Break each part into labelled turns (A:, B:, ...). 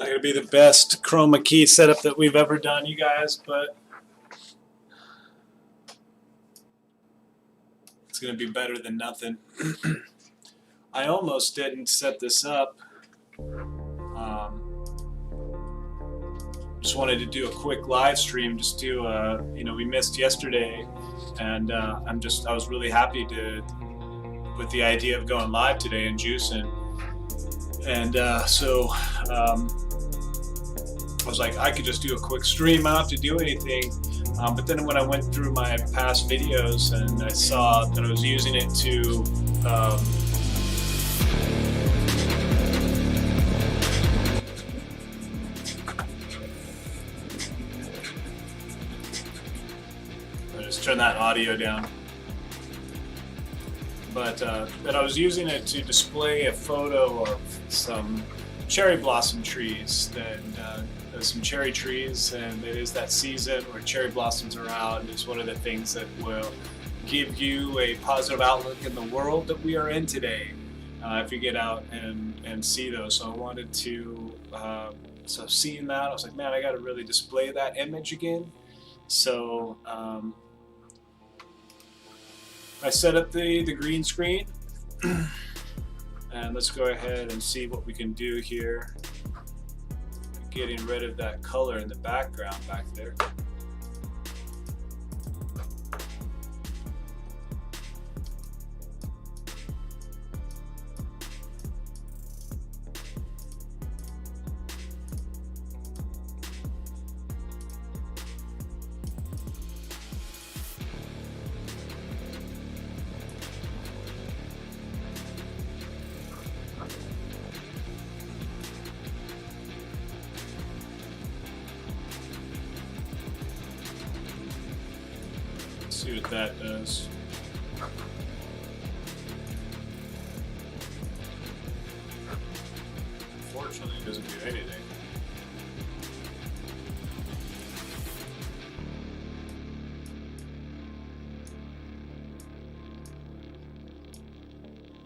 A: not going to be the best chroma key setup that we've ever done, you guys, but it's going to be better than nothing. I almost didn't set this up. Just wanted to do a quick live stream, just to, we missed yesterday, and I was really happy with the idea of going live today and juicing. And so I was like, I could just do a quick stream. I don't have to do anything. But then when I went through my past videos and I saw that I was using it to I'll just turn that audio down. But that I was using it to display a photo of some cherry blossom trees. There's some cherry trees, and it is that season where cherry blossoms are out, and it's one of the things that will give you a positive outlook in the world that we are in today, if you get out and see those. So I wanted to, so seeing that, I was like, man, I got to really display that image again. So I set up the green screen, and let's go ahead and see what we can do here. Getting rid of that color in the background back there. See what that does. Unfortunately, it doesn't do anything.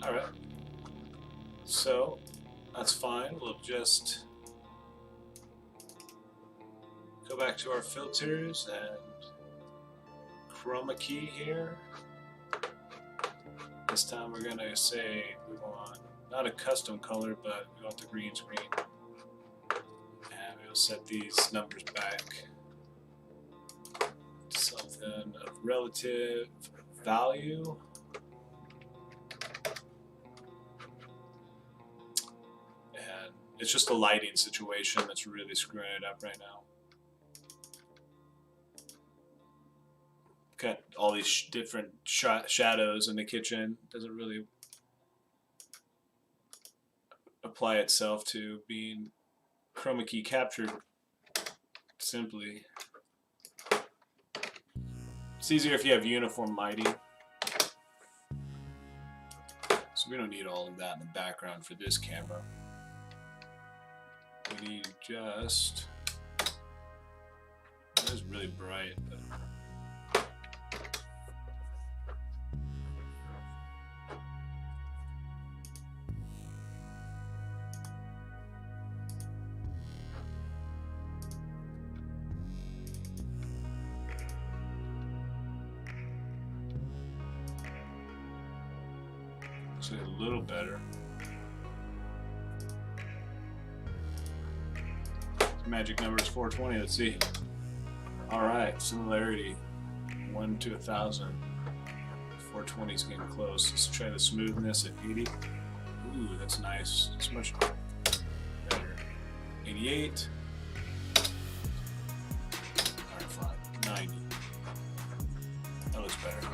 A: Alright. So, that's fine. We'll just go back to our filters and chroma key here. This time we're gonna say we want not a custom color, but we want the green screen, and we'll set these numbers back to something of relative value. And it's just a lighting situation that's really screwing it up right now. Got all these different shadows in the kitchen. Doesn't really apply itself to being chroma key captured simply. It's easier if you have uniform lighting. So we don't need all of that in the background for this camera. We need just... It is really bright, but... Looks like a little better. Magic number is 420. Let's see. All right, similarity 1 to 1,000. 420 is getting close. Let's try the smoothness at 80. Ooh, that's nice. It's much better. 88. All right, fine. 90. That looks better.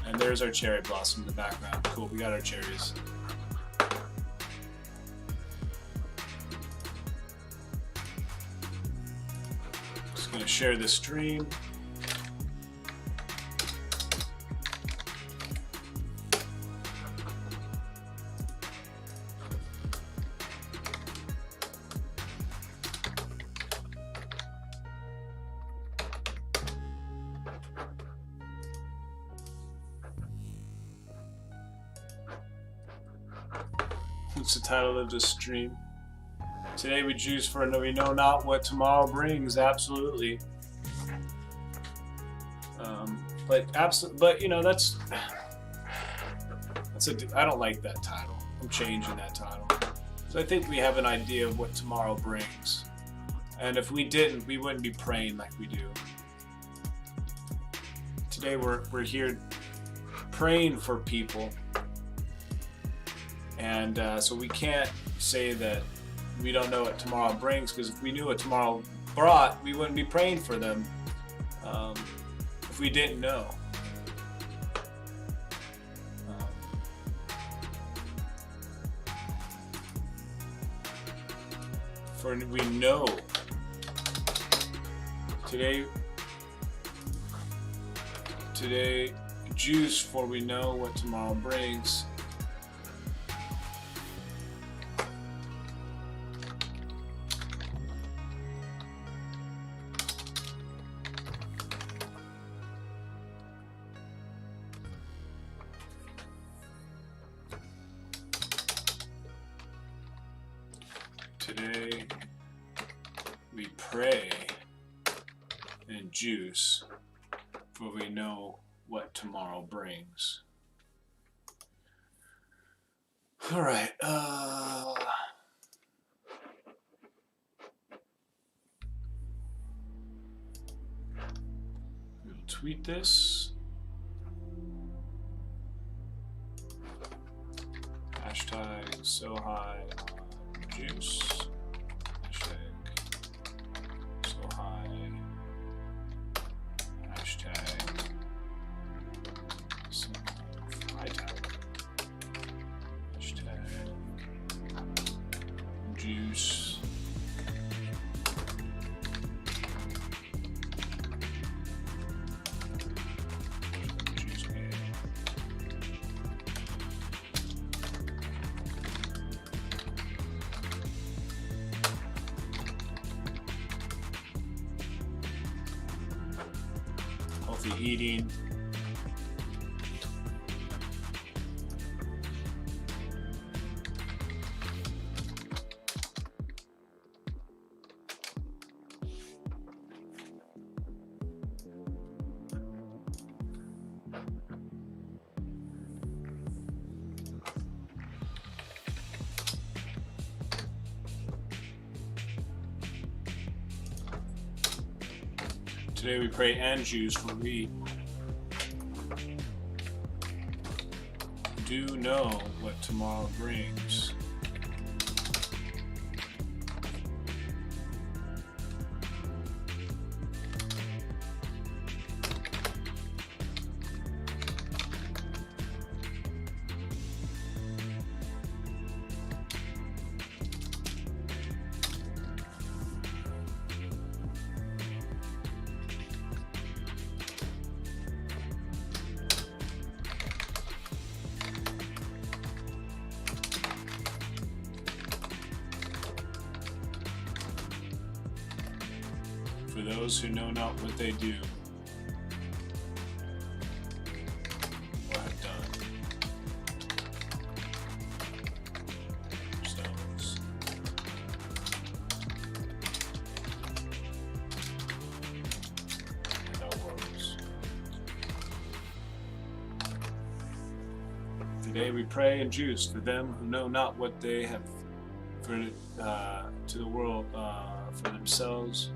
A: And there's our cherry blossom in the background. Cool, we got our cherries. Just gonna share the stream. What's the title of this stream? Today we choose for we know not what tomorrow brings. Absolutely. But you know, that's I don't like that title. I'm changing that title. So I think we have an idea of what tomorrow brings. And if we didn't, we wouldn't be praying like we do. Today we're here praying for people. And so we can't say that we don't know what tomorrow brings, because if we knew what tomorrow brought, we wouldn't be praying for them if we didn't know. For we know today juice, for we know what tomorrow brings. Today we pray and juice, for we know what tomorrow brings. All right. We'll tweet this. Hashtag SOHi juice. Hashtag SOHi. Hashtag Hightower. Hashtag juice. Juice man. Healthy eating. Today we pray and juice, for we do know what tomorrow brings. For those who know not what they do or have done themselves. And our works. Today we pray and juice for them who know not what they have for to the world for themselves.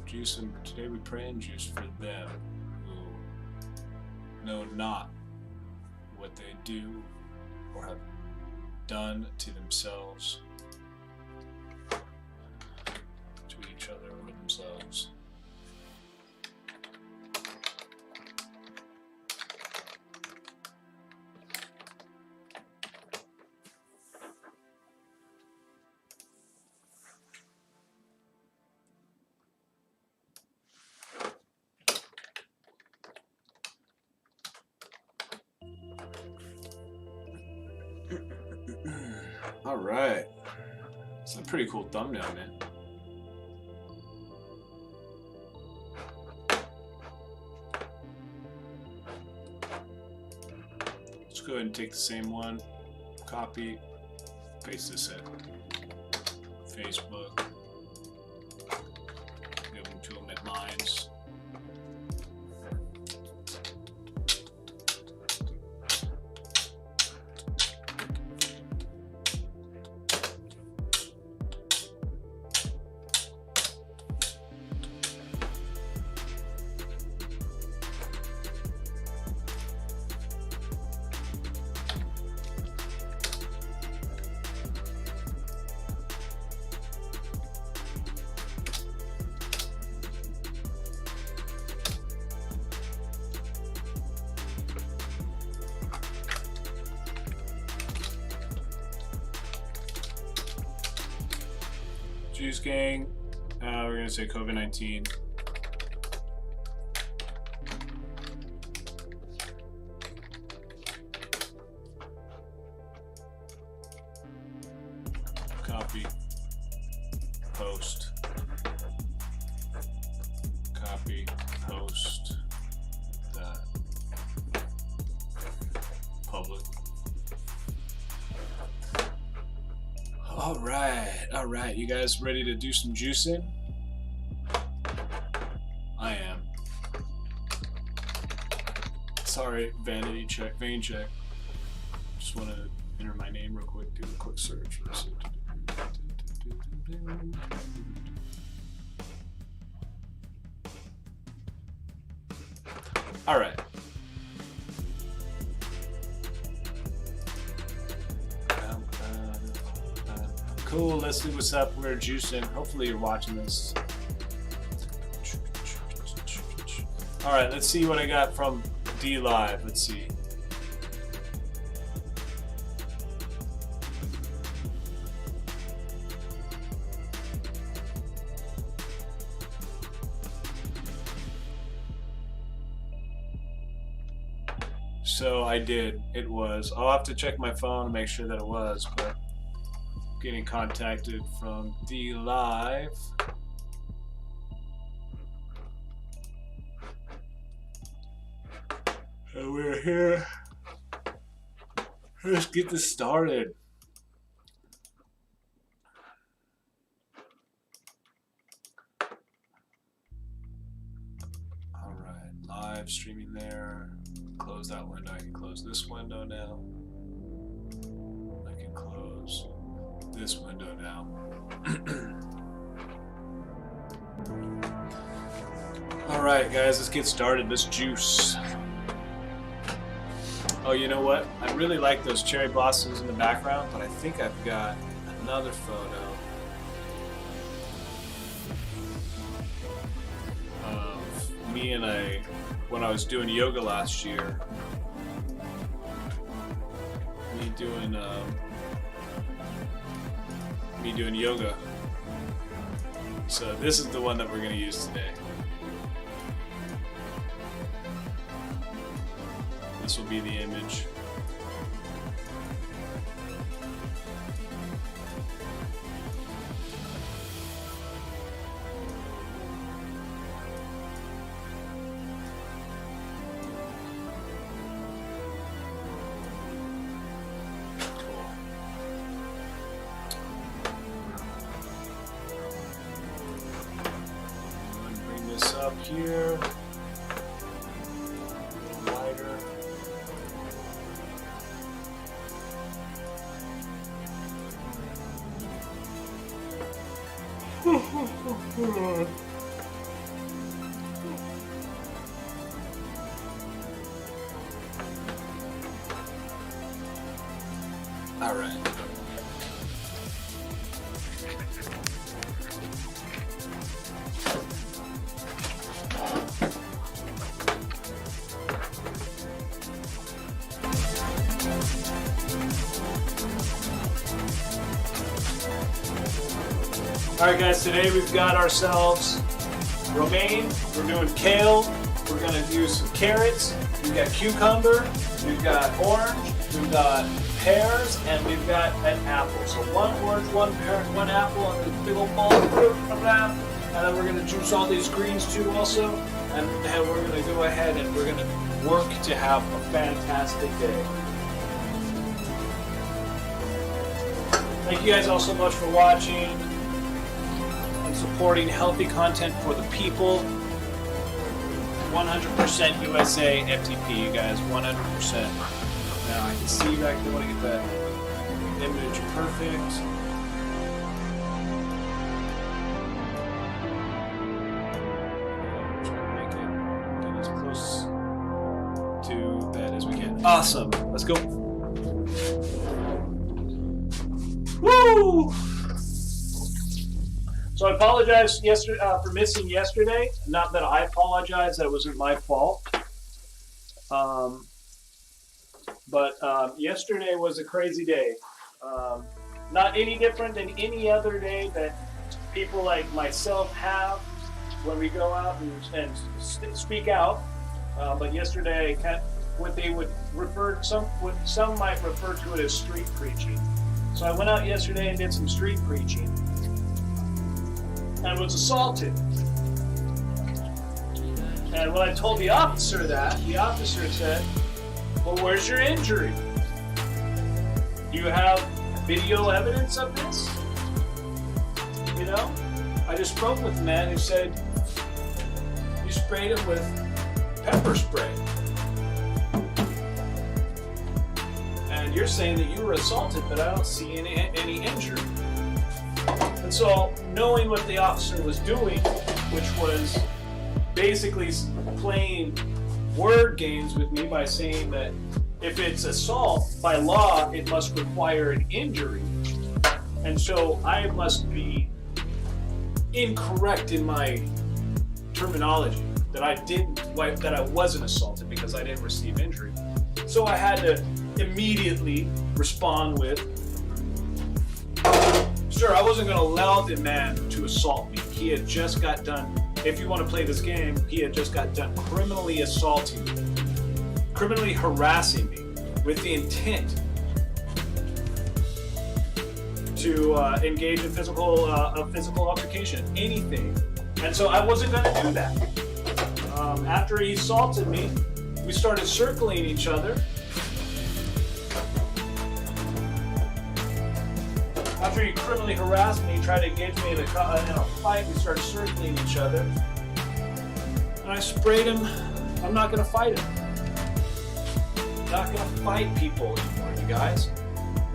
A: Juice, and today we pray and juice for them who know not what they do or have done to themselves, to each other or themselves. All right, it's a pretty cool thumbnail, man. Let's go ahead and take the same one, copy, paste this in. Facebook. Give them to them at Mines. Juice Gang, we're gonna say COVID-19. Copy, post, copy, post, that, public. All right, you guys ready to do some juicing? I am. Sorry, vanity check, vein check. Just want to enter my name real quick, do a quick search. All right. Cool, let's see what's up. We're juicing. Hopefully you're watching this. Alright, let's see what I got from D Live. Let's see. So I did. It was. I'll have to check my phone to make sure that it was, but getting contacted from D Live. And we're here. Let's get this started. All right, live streaming there. Close that window. I can close this window now. I can close this window now. All right, guys, let's get started. Let's juice. Oh, you know what? I really like those cherry blossoms in the background, but I think I've got another photo of me and when I was doing yoga last year. Me doing yoga. So this is the one that we're going to use today. This will be the image. Up here, a little lighter. All right. Alright guys, today we've got ourselves romaine, we're doing kale, we're going to use some carrots, we've got cucumber, we've got orange, we've got pears, and we've got an apple. So one orange, one pear, one apple, and a big old bowl of fruit, and then we're going to juice all these greens too also, and then we're going to go ahead and we're going to work to have a fantastic day. Thank you guys all so much for watching. supporting healthy content for the people. 100% USA FTP, you guys, 100%. Now I can see back there. I want to get that image perfect. To that as we can. Awesome. Let's go. Woo! So I apologize yesterday for missing yesterday. Not that I apologize. That wasn't my fault. But yesterday was a crazy day. Not any different than any other day that people like myself have when we go out and speak out. But yesterday, what they would refer some might refer to it as street preaching. So I went out yesterday and did some street preaching, and was assaulted. And when I told the officer that, the officer said, "Well, where's your injury? Do you have video evidence of this?" You know, I just spoke with the man who said, "You sprayed him with pepper spray. And you're saying that you were assaulted, but I don't see any injury." And so, knowing what the officer was doing, which was basically playing word games with me by saying that if it's assault, by law, it must require an injury. And so I must be incorrect in my terminology. That I wasn't assaulted because I didn't receive injury. So I had to immediately respond with, "Sure, I wasn't going to allow the man to assault me. He had just got done, if you want to play this game, he had just got done criminally assaulting me, criminally harassing me with the intent to engage in physical altercation, anything." And so I wasn't going to do that. After he assaulted me, we started circling each other. After he criminally harassed me, tried to engage me in a fight, we started circling each other. And I sprayed him. I'm not going to fight him. I'm not going to fight people anymore, you guys.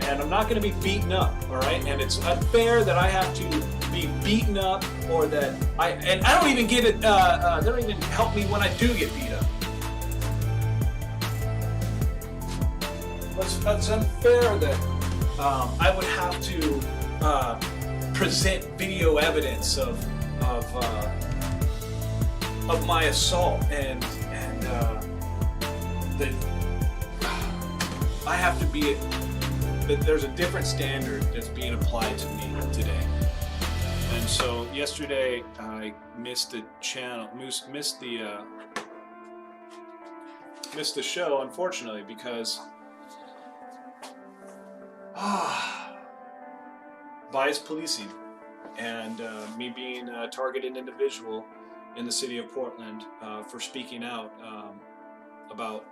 A: And I'm not going to be beaten up, all right? And it's unfair that I have to be beaten up, or that I don't even get it. They don't even help me when I do get beat up. It's unfair that I would have to present video evidence of my assault, and that I have to be. That there's a different standard that's being applied to me today. And so yesterday I missed the channel, missed the show, unfortunately, because bias policing and me being a targeted individual in the city of Portland for speaking out about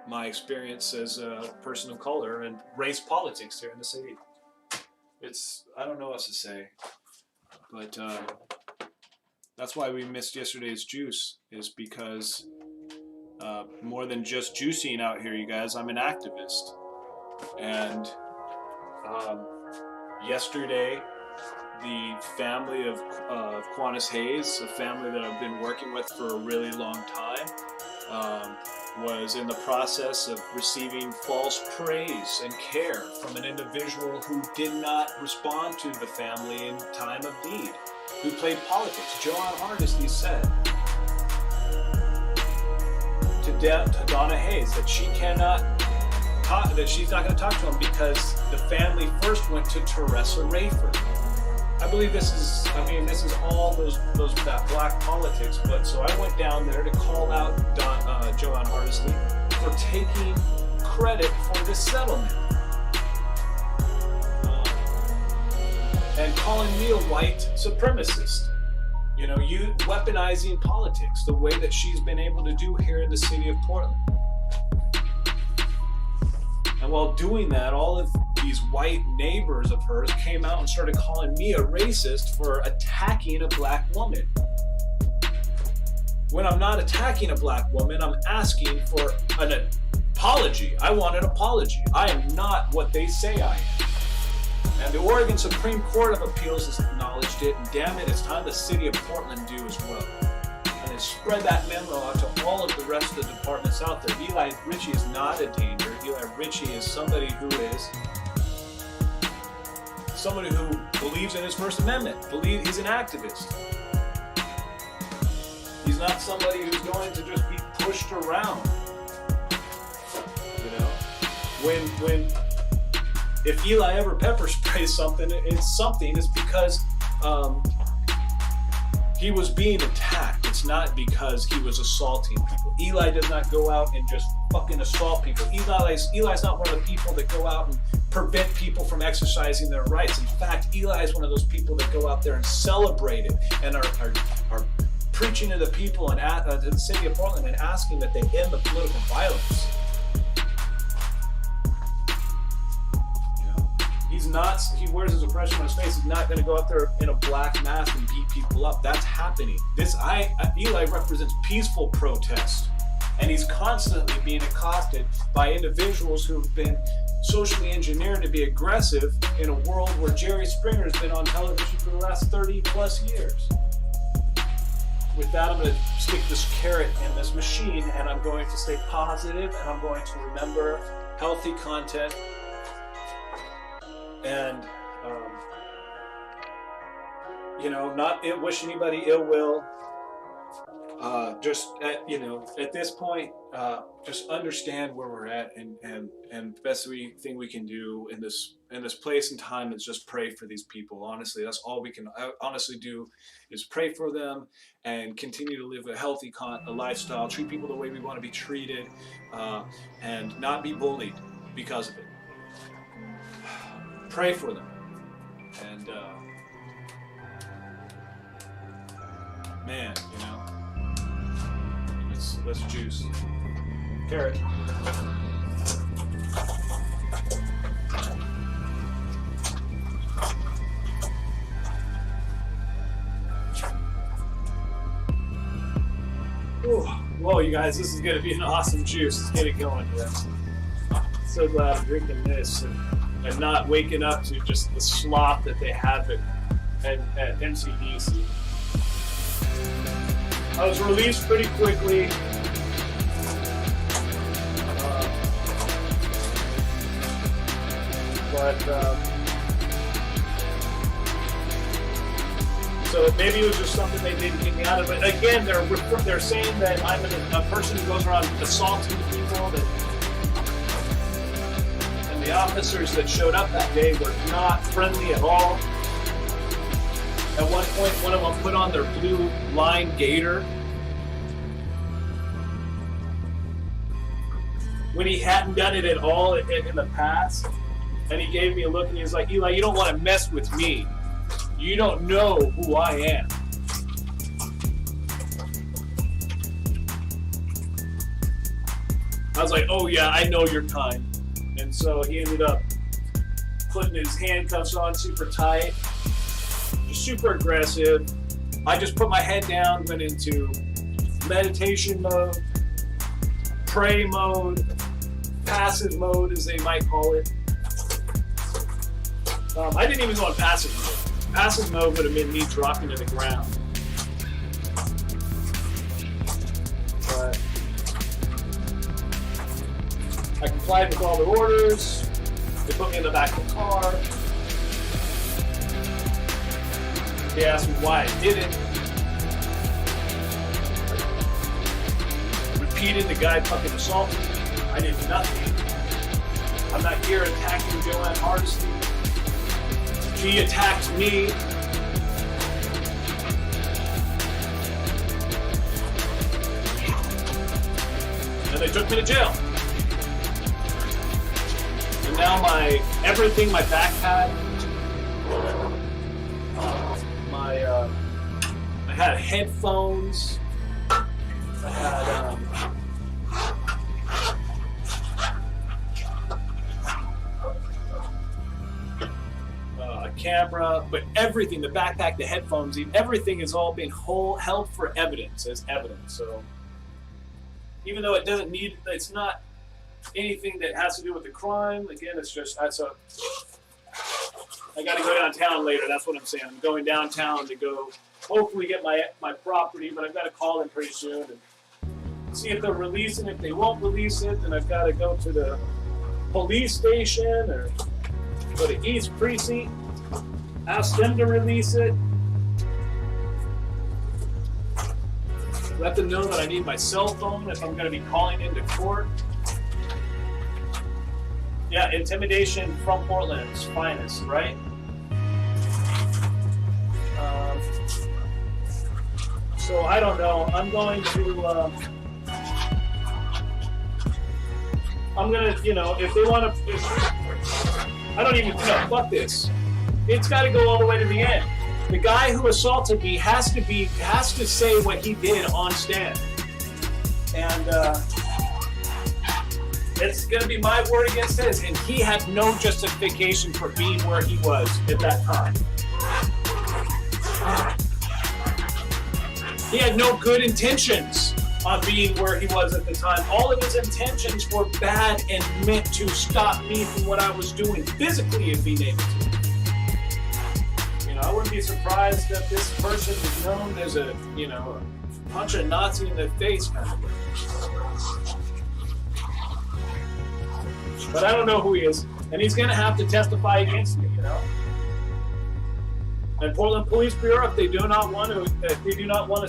A: my experience as a person of color and race politics here in the city. I don't know what to say, but that's why we missed yesterday's juice, is because more than just juicing out here, you guys, I'm an activist. And yesterday, the family of Quantus Hayes, a family that I've been working with for a really long time, was in the process of receiving false praise and care from an individual who did not respond to the family in time of need, who played politics. Joanne Hardesty said to Donna Hayes that she cannot talk, that she's not going to talk to him because the family first went to Teresa Rayford. I believe this is all that black politics, but so I went down there to call out Joanne Hardesty for taking credit for this settlement. And calling me a white supremacist. You know, you weaponizing politics the way that she's been able to do here in the city of Portland. And while doing that, all of these white neighbors of hers came out and started calling me a racist for attacking a black woman. When I'm not attacking a black woman, I'm asking for an apology. I want an apology. I am not what they say I am. And the Oregon Supreme Court of Appeals has acknowledged it, and damn it, it's time the city of Portland do as well. And then spread that memo out to all of the rest of the departments out there. Eli Ritchie is not a danger. Eli Ritchie is somebody who believes in his First Amendment. He's an activist. He's not somebody who's going to just be pushed around. You know, if Eli ever pepper sprays something, it's because he was being attacked. It's not because he was assaulting people. Eli does not go out and just fucking assault people. Eli's not one of the people that go out and prevent people from exercising their rights. In fact, Eli is one of those people that go out there and celebrate it and are preaching to the people and to the city of Portland and asking that they end the political violence. He wears his oppression on his face. He's not going to go out there in a black mask and beat people up. That's happening. Eli represents peaceful protest, and he's constantly being accosted by individuals who've been socially engineered to be aggressive in a world where Jerry Springer has been on television for the last 30 plus years. With that, I'm going to stick this carrot in this machine, and I'm going to stay positive, and I'm going to remember healthy content. And, not wish anybody ill will. At this point, just understand where we're at, and the best thing we can do in this place and time is just pray for these people. Honestly, that's all we can honestly do, is pray for them and continue to live a healthy lifestyle, treat people the way we want to be treated, and not be bullied because of it. Pray for them, and let's juice. Carrot. Whoa, you guys, this is going to be an awesome juice. Let's get it going here. So glad I'm drinking this and not waking up to just the slop that they have at MCDC. I was released pretty quickly. So maybe it was just something they didn't get me out of. But again, they're saying that I'm a person who goes around assaulting people. And the officers that showed up that day were not friendly at all. At one point, one of them put on their blue line gaiter when he hadn't done it at all in the past. And he gave me a look and he was like, Eli, you don't want to mess with me. You don't know who I am. I was like, oh yeah, I know your kind. And so he ended up putting his handcuffs on super tight, just super aggressive. I just put my head down, went into meditation mode, pray mode, passive mode as they might call it. I didn't even go on passive mode. Passive mode would have been me dropping to the ground. But I complied with all the orders. They put me in the back of the car. They asked me why I did it. I repeated the guy fucking assaulted me. I did nothing. I'm not here attacking Joanne Hardesty. She attacked me. And they took me to jail. And now my backpack, I had headphones, I had camera, but everything, the backpack, the headphones, everything is all being held for evidence, as evidence. So even though it's not anything that has to do with the crime, again, it's just, so I got to go downtown later. That's what I'm saying. I'm going downtown to go hopefully get my property, but I've got to call them pretty soon and see if they'll release it. If they won't release it, then I've got to go to the police station or go to East Precinct, ask them to release it. Let them know that I need my cell phone if I'm going to be calling into court. Yeah, intimidation from Portland's finest, right? So I don't know. I'm going to, if they want to, I don't even, fuck this. It's got to go all the way to the end. The guy who assaulted me has to say what he did on stand. And it's going to be my word against his. And he had no justification for being where he was at that time. He had no good intentions on being where he was at the time. All of his intentions were bad and meant to stop me from what I was doing physically and being able to. I wouldn't be surprised if this person is known as a punch a Nazi in the face kind of thing. But I don't know who he is, and he's going to have to testify against me, And Portland Police Bureau, if they do not want to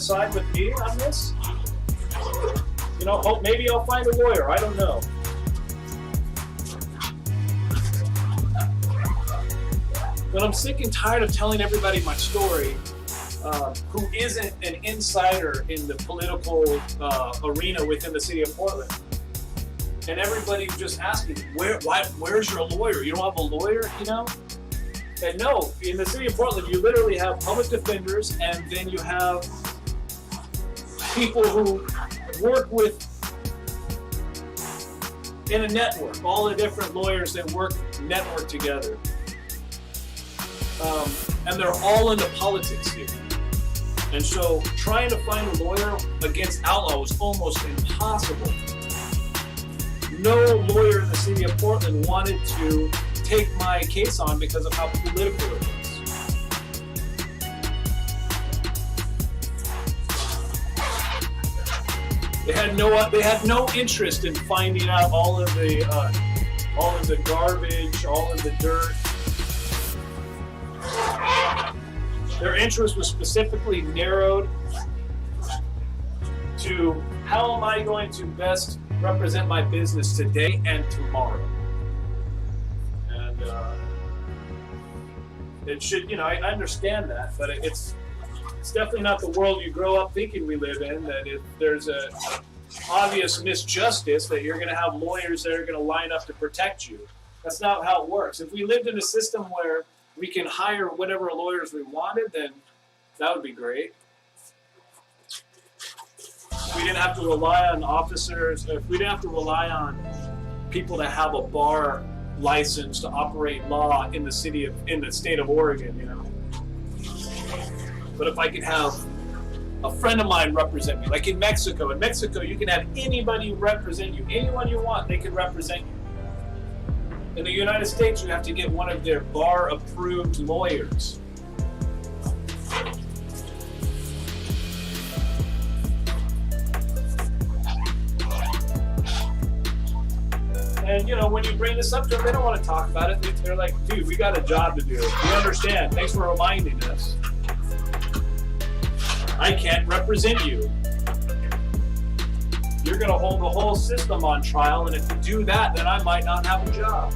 A: side with me on this, maybe I'll find a lawyer. I don't know. But I'm sick and tired of telling everybody my story who isn't an insider in the political arena within the city of Portland. And everybody just asking, where's your lawyer? You don't have a lawyer, And no, in the city of Portland, you literally have public defenders, and then you have people who work in a network, all the different lawyers that network together. And they're all into politics here. And so trying to find a lawyer against Outlaw was almost impossible. No lawyer in the city of Portland wanted to take my case on because of how political it was. They had no interest in finding out all of the garbage, all of the dirt. Their interest was specifically narrowed to how am I going to best represent my business today and tomorrow. And it should, I understand that, but it's definitely not the world you grow up thinking we live in, that if there's a obvious misjustice that you're going to have lawyers that are going to line up to protect you. That's not how it works. If we lived in a system where we can hire whatever lawyers we wanted, then that would be great. We didn't have to rely on officers. If we didn't have to rely on people that have a bar license to operate law in the state of Oregon, But if I could have a friend of mine represent me, like in Mexico. In Mexico, you can have anybody represent you. Anyone you want, they can represent you. In the United States, you have to get one of their bar-approved lawyers. And, when you bring this up to them, they don't want to talk about it. They're like, dude, we got a job to do. We understand. Thanks for reminding us. I can't represent you. You're going to hold the whole system on trial, and if you do that, then I might not have a job.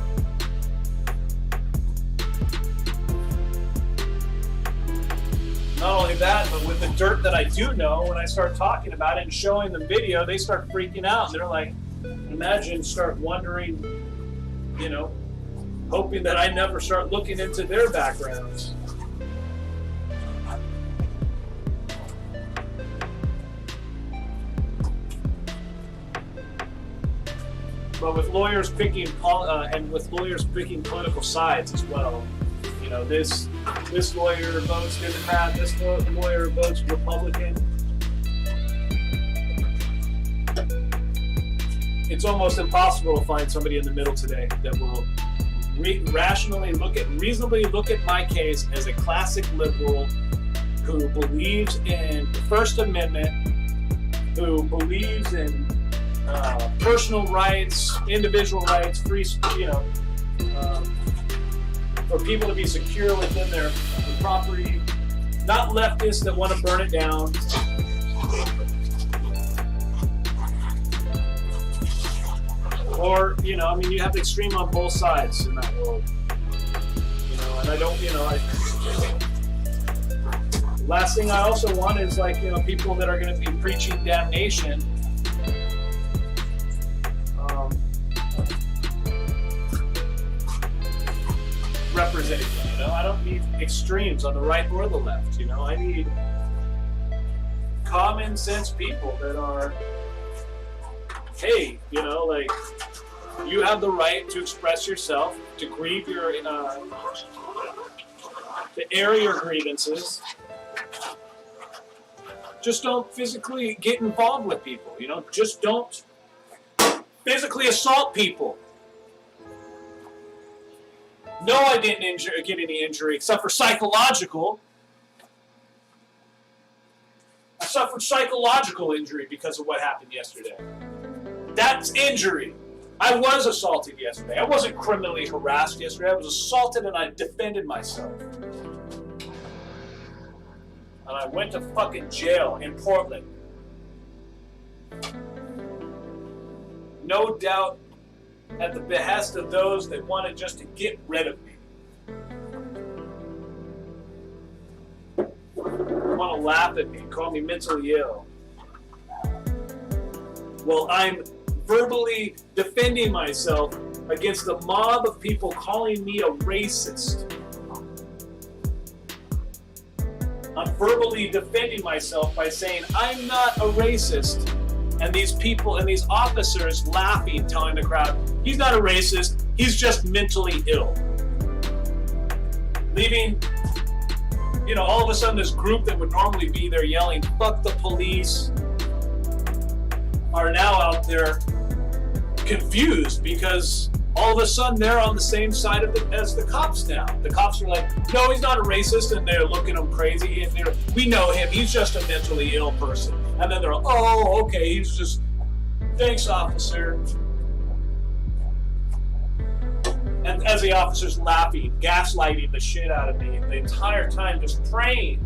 A: Not only that, but with the dirt that I do know, when I start talking about it and showing them video, they start freaking out. And they're like, start wondering, hoping that I never start looking into their backgrounds. But with lawyers picking political sides as well, this this lawyer votes Democrat, this lawyer votes Republican. It's almost impossible to find somebody in the middle today that will reasonably look at my case as a classic liberal who believes in the First Amendment, who believes in personal rights, individual rights, free, for people to be secure within their property, not leftists that want to burn it down. Or, you have the extreme on both sides in that world. And I don't, last thing I also want is people that are going to be preaching damnation. Representing them, I don't need extremes on the right or the left. I need common sense people that are, hey, you have the right to express yourself, to grieve your, to air your grievances. Just don't physically get involved with people, just don't physically assault people. No, I didn't get any injury except for psychological. I suffered psychological injury because of what happened yesterday. That's injury. I was assaulted yesterday. I wasn't criminally harassed yesterday. I was assaulted and I defended myself. And I went to fucking jail in Portland. No doubt at the behest of those that wanted just to get rid of me. Want to laugh at me, call me mentally ill. Well, I'm verbally defending myself against the mob of people calling me a racist. I'm verbally defending myself by saying I'm not a racist. And these people and these officers laughing, telling the crowd, he's not a racist, he's just mentally ill. Leaving, all of a sudden this group that would normally be there yelling, fuck the police, are now out there confused because all of a sudden they're on the same side as the cops now. The cops are like, no, he's not a racist, and they're looking at him crazy, and we know him, he's just a mentally ill person. And then they're like, oh, okay, he's just, thanks, officer. And as the officer's laughing, gaslighting the shit out of me the entire time, just praying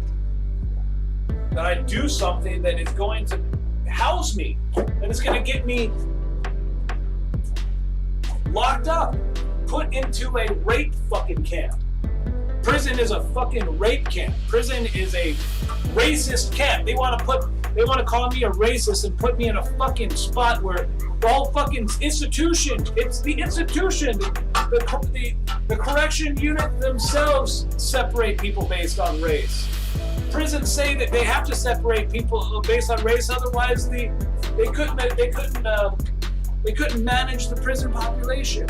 A: that I do something that is going to house me, that is going to get me locked up, put into a rape fucking camp. Prison is a fucking rape camp. Prison is a racist camp. They want to call me a racist and put me in a fucking spot where the whole fucking institution, it's the institution, the correction unit themselves separate people based on race. Prisons say that they have to separate people based on race, otherwise they couldn't manage the prison population.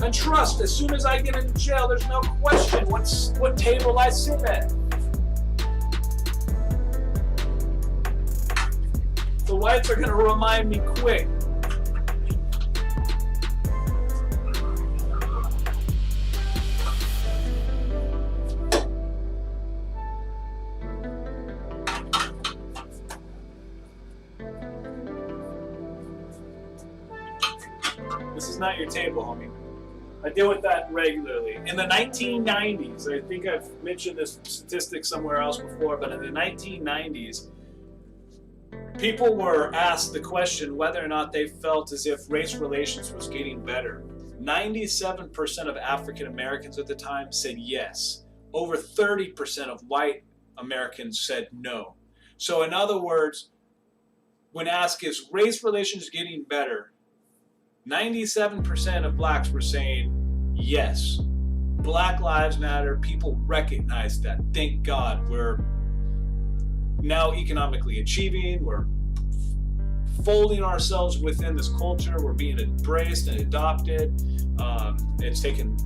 A: And trust, as soon as I get into jail, there's no question what table I sit at. The whites are going to remind me quick. This is not your table, homie. I deal with that regularly. In the 1990s, I think I've mentioned this statistic somewhere else before, but in the 1990s, people were asked the question whether or not they felt as if race relations was getting better. 97% of African Americans at the time said yes. Over 30% of white Americans said no. So in other words, when asked, is race relations getting better, 97% of blacks were saying yes. Black Lives Matter, people recognize that. Thank God we're now economically achieving, we're folding ourselves within this culture, we're being embraced and adopted. It's taken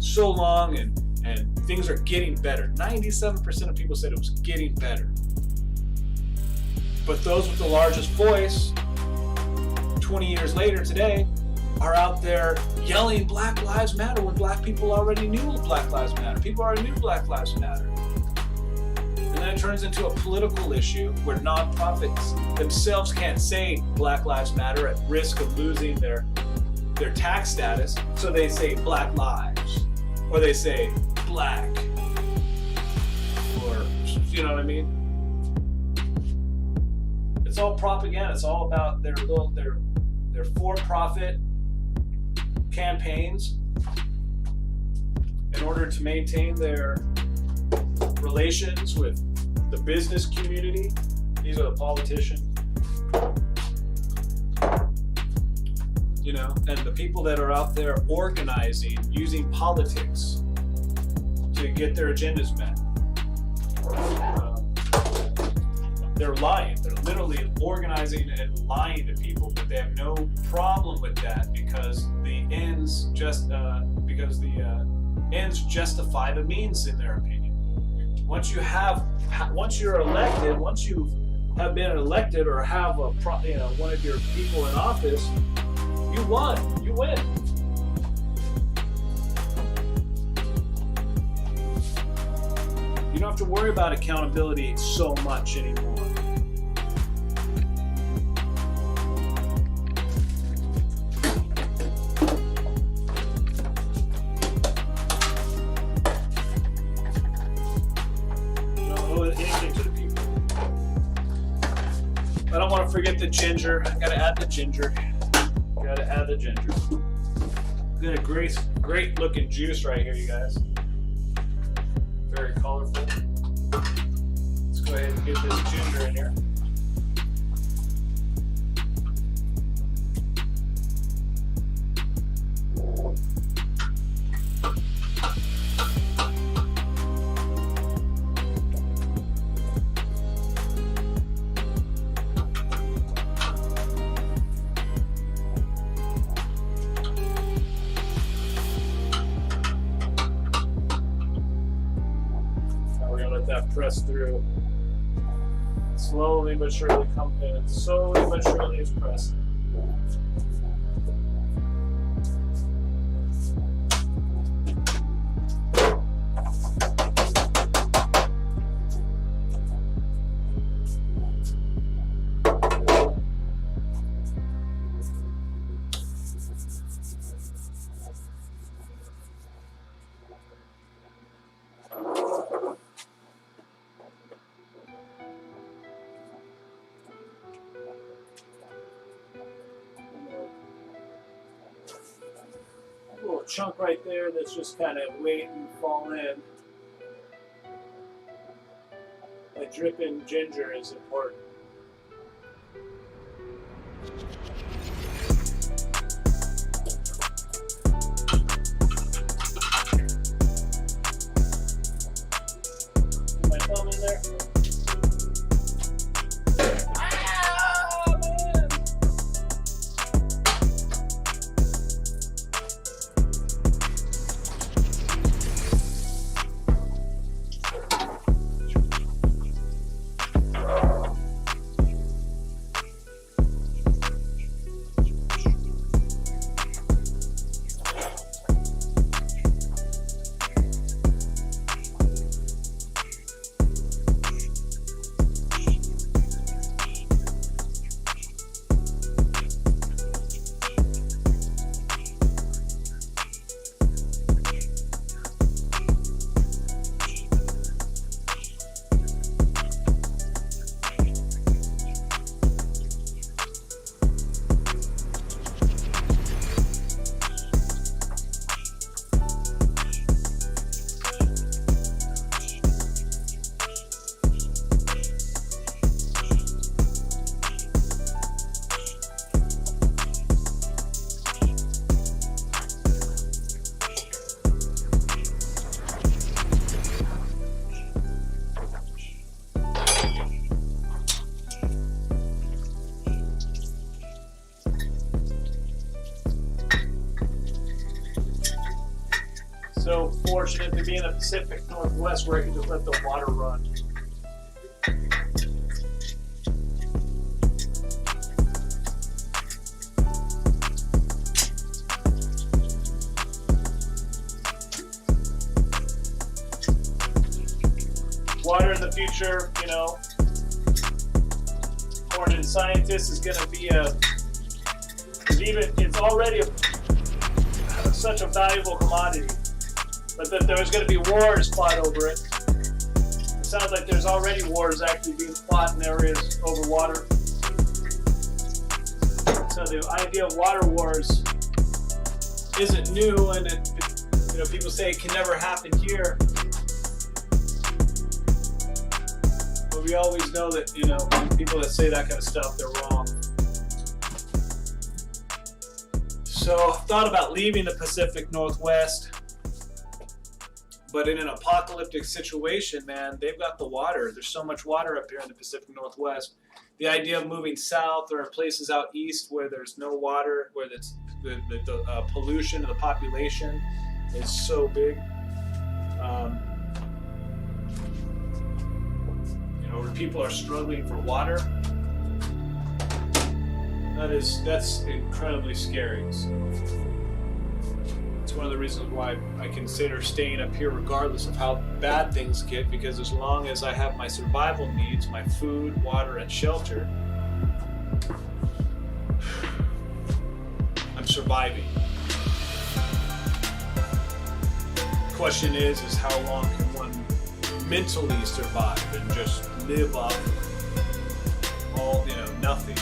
A: so long, and things are getting better. 97% of people said it was getting better. But those with the largest voice, 20 years later today, are out there yelling Black Lives Matter when black people already knew Black Lives Matter. People already knew Black Lives Matter. And then it turns into a political issue where nonprofits themselves can't say Black Lives Matter at risk of losing their tax status, so they say Black Lives, or they say Black, or you know what I mean? It's all propaganda. It's all about their for-profit campaigns in order to maintain their relations with the business community. These are the politicians, you know, and the people that are out there organizing, using politics to get their agendas met. They're lying. They're literally organizing and lying to people, but they have no problem with that because the ends justify the means, in their opinion. Once you have been elected or have one of your people in office, you won. You win. You don't have to worry about accountability so much anymore. You don't owe anything to the people. I don't want to forget the ginger. I gotta add the ginger. Got a great looking juice right here, you guys. Very colorful. Let's go ahead and get this ginger in here. That press through. Slowly but surely come in. Slowly but surely is pressed. Chunk right there that's just kind of waiting to fall in. The dripping ginger is important. My thumb in there. So fortunate to be in the Pacific Northwest where I can just let the water run. Water in the future, you know, according to scientists, is going to be it's already such a valuable commodity, but that there's going to be wars fought over it. It sounds like there's already wars actually being fought in areas over water. So the idea of water wars isn't new, and you know, people say it can never happen here. But we always know that, you know, people that say that kind of stuff, they're wrong. So I thought about leaving the Pacific Northwest, but in an apocalyptic situation, man, they've got the water. There's so much water up here in the Pacific Northwest. The idea of moving south or in places out east where there's no water, where the pollution of the population is so big, you know, where people are struggling for water, that's incredibly scary. So it's one of the reasons why I consider staying up here regardless of how bad things get, because as long as I have my survival needs, my food, water, and shelter, I'm surviving. The question is how long can one mentally survive and just live off all, you know, nothing.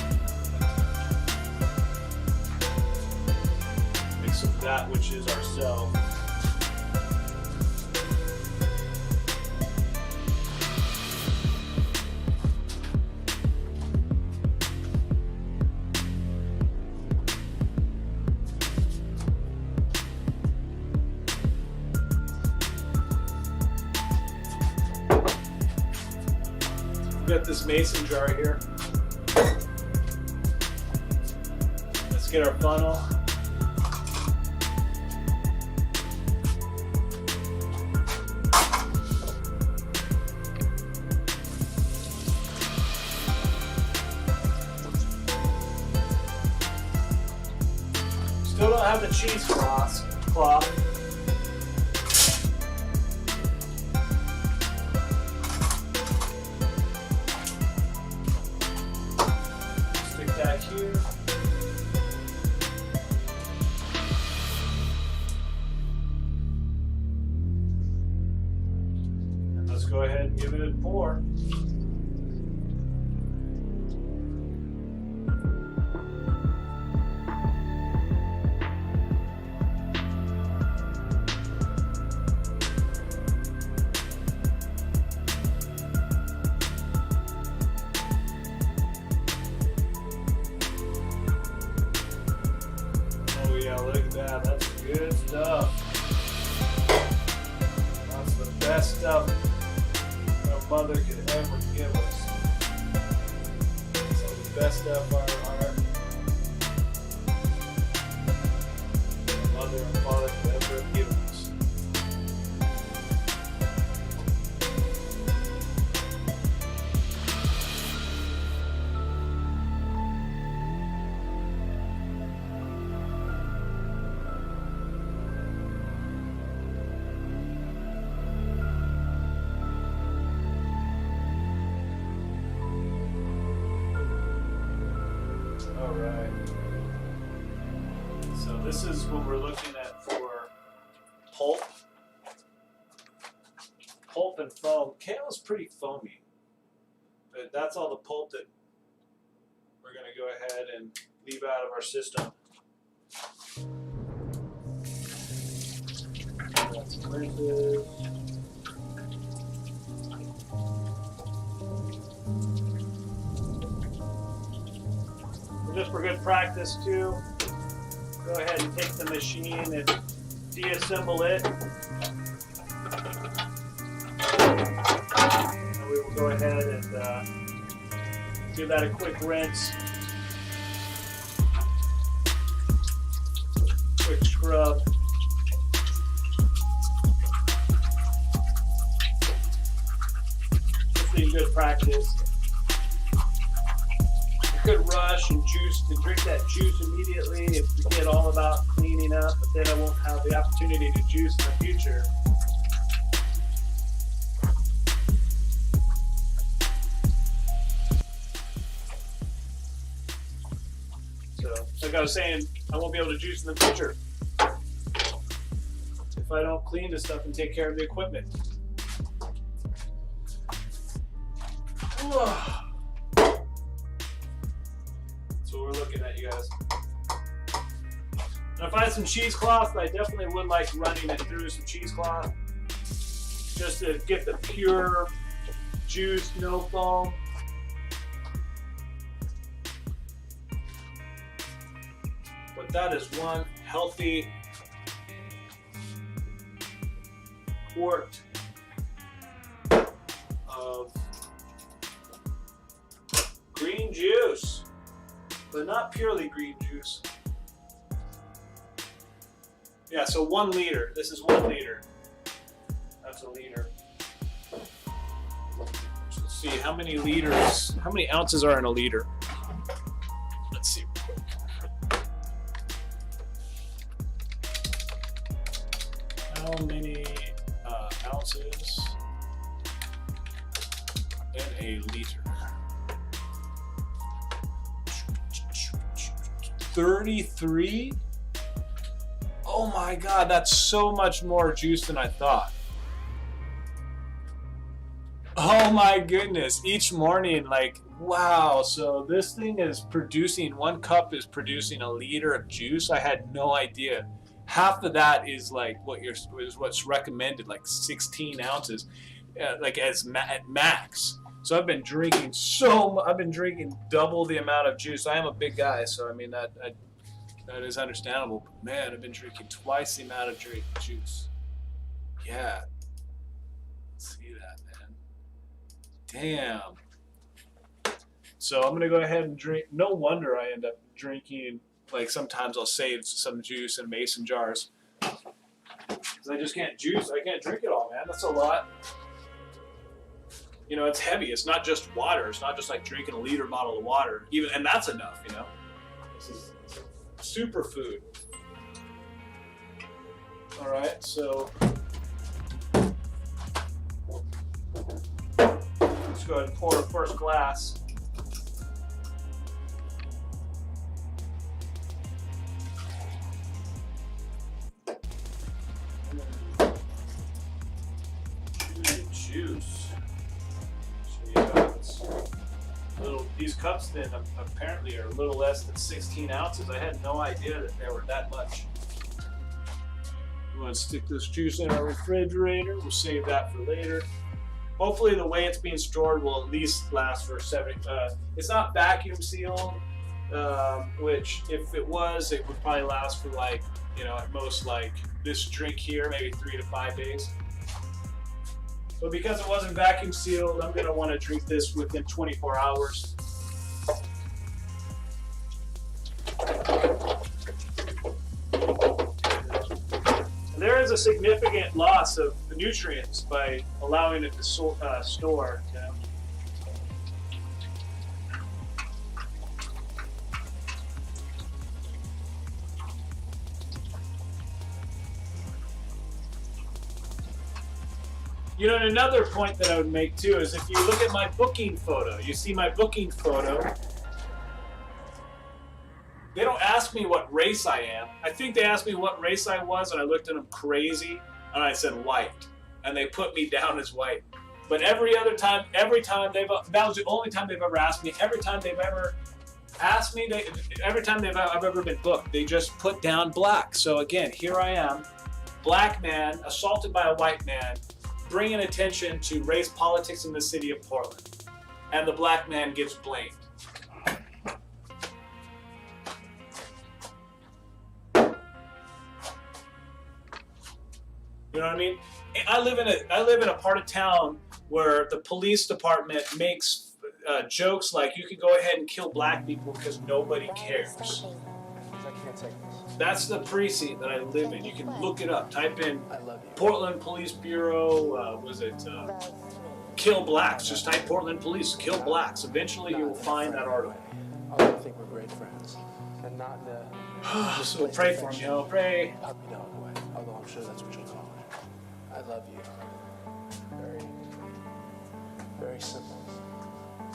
A: Mix of that which is ourselves. We've got this mason jar here. Let's get our funnel. Still don't have the cheesecloth. Stick that here. And let's go ahead and give it a pour. Look at that, that's good stuff. That's the best stuff a mother could ever give us. So the best stuff our mother and father could ever give us. Alright, so this is what we're looking at for pulp. Pulp and foam. Kale is pretty foamy, but that's all the pulp that we're going to go ahead and leave out of our system. That's printed. Just for good practice too, go ahead and take the machine and deassemble it. And we will go ahead and give that a quick rinse, quick scrub. good practice. A good rush and juice to drink that juice immediately and forget all about cleaning up, but then I won't have the opportunity to juice in the future. So, like I was saying, I won't be able to juice in the future if I don't clean this stuff and take care of the equipment. That's what we're looking at, you guys. And if I had some cheesecloth, I definitely would like running it through some cheesecloth just to get the pure juice, no foam. But that is one healthy quart of green juice, but not purely green juice. Yeah, so 1 liter. This is 1 liter. That's a liter. So let's see how many liters, how many ounces are in a liter. Let's see real quick. How many ounces in a liter? 33? Oh my God, that's so much more juice than I thought. Oh my goodness, each morning, like, wow, so this thing is producing, 1 cup is producing 1 liter of juice. I had no idea. Half of that is like what's recommended, like 16 ounces, like at max. So I've been drinking double the amount of juice. I am a big guy, so I mean that is understandable. But man, I've been drinking twice the amount of juice. Yeah, see that, man. Damn. So I'm gonna go ahead and drink. No wonder I end up drinking. Like sometimes I'll save some juice in mason jars because I just can't juice. I can't drink it all, man. That's a lot. You know, it's heavy. It's not just water. It's not just like drinking a liter bottle of water. And that's enough, you know. This is superfood. All right, so let's go ahead and pour the first glass. Juice. These cups then apparently are a little less than 16 ounces. I had no idea that they were that much. We want to stick this juice in our refrigerator. We'll save that for later. Hopefully the way it's being stored will at least last for 7. It's not vacuum sealed, which if it was, it would probably last for like, you know, at most like this drink here, maybe 3 to 5 days. But because it wasn't vacuum sealed, I'm going to want to drink this within 24 hours. And there is a significant loss of the nutrients by allowing it to store. You know? You know, and another point that I would make too is if you look at my booking photo, you see my booking photo, they don't ask me what race I am. I think they asked me what race I was, and I looked at them crazy, and I said white, and they put me down as white. But every time that was the only time they've ever asked me. Every time they've ever asked me, I've ever been booked, they just put down black. So again, here I am, black man assaulted by a white man, bringing attention to race politics in the city of Portland, and the black man gets blamed. You know what I mean? I live in a part of town where the police department makes jokes like you can go ahead and kill black people because nobody cares. That's the precinct that I live in. You can look it up. Type in Portland Police Bureau. kill blacks. Just type Portland police, kill blacks. Eventually you will find that article.
B: I think we're great friends. And not in a...
A: So pray for me, yo. Pray.
B: Puppy dog way. Although I'm sure that's what you'll call it. I love you. Very, very simple.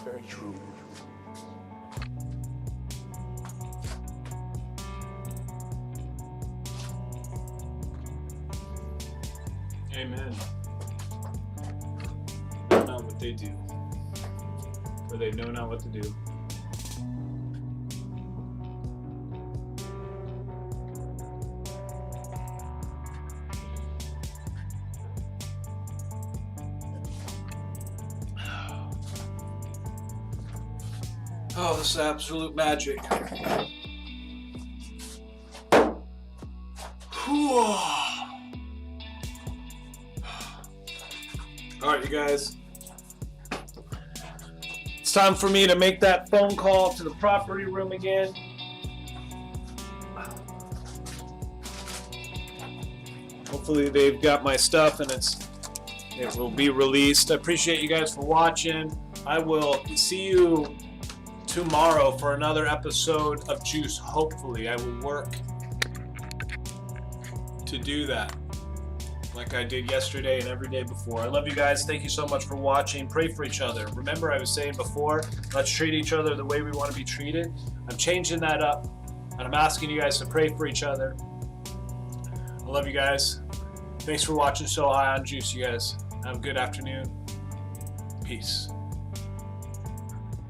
B: Very true.
A: Amen. Not what they do, for they know not what to do. Oh, this is absolute magic. All right, you guys. It's time for me to make that phone call to the property room again. Hopefully they've got my stuff and it will be released. I appreciate you guys for watching. I will see you tomorrow for another episode of Juice. Hopefully I will work to do that like I did yesterday and every day before. I love you guys. Thank you so much for watching. Pray for each other. Remember, I was saying before, let's treat each other the way we want to be treated. I'm changing that up, and I'm asking you guys to pray for each other. I love you guys. Thanks for watching SOHi on Juice, you guys. Have a good afternoon. Peace.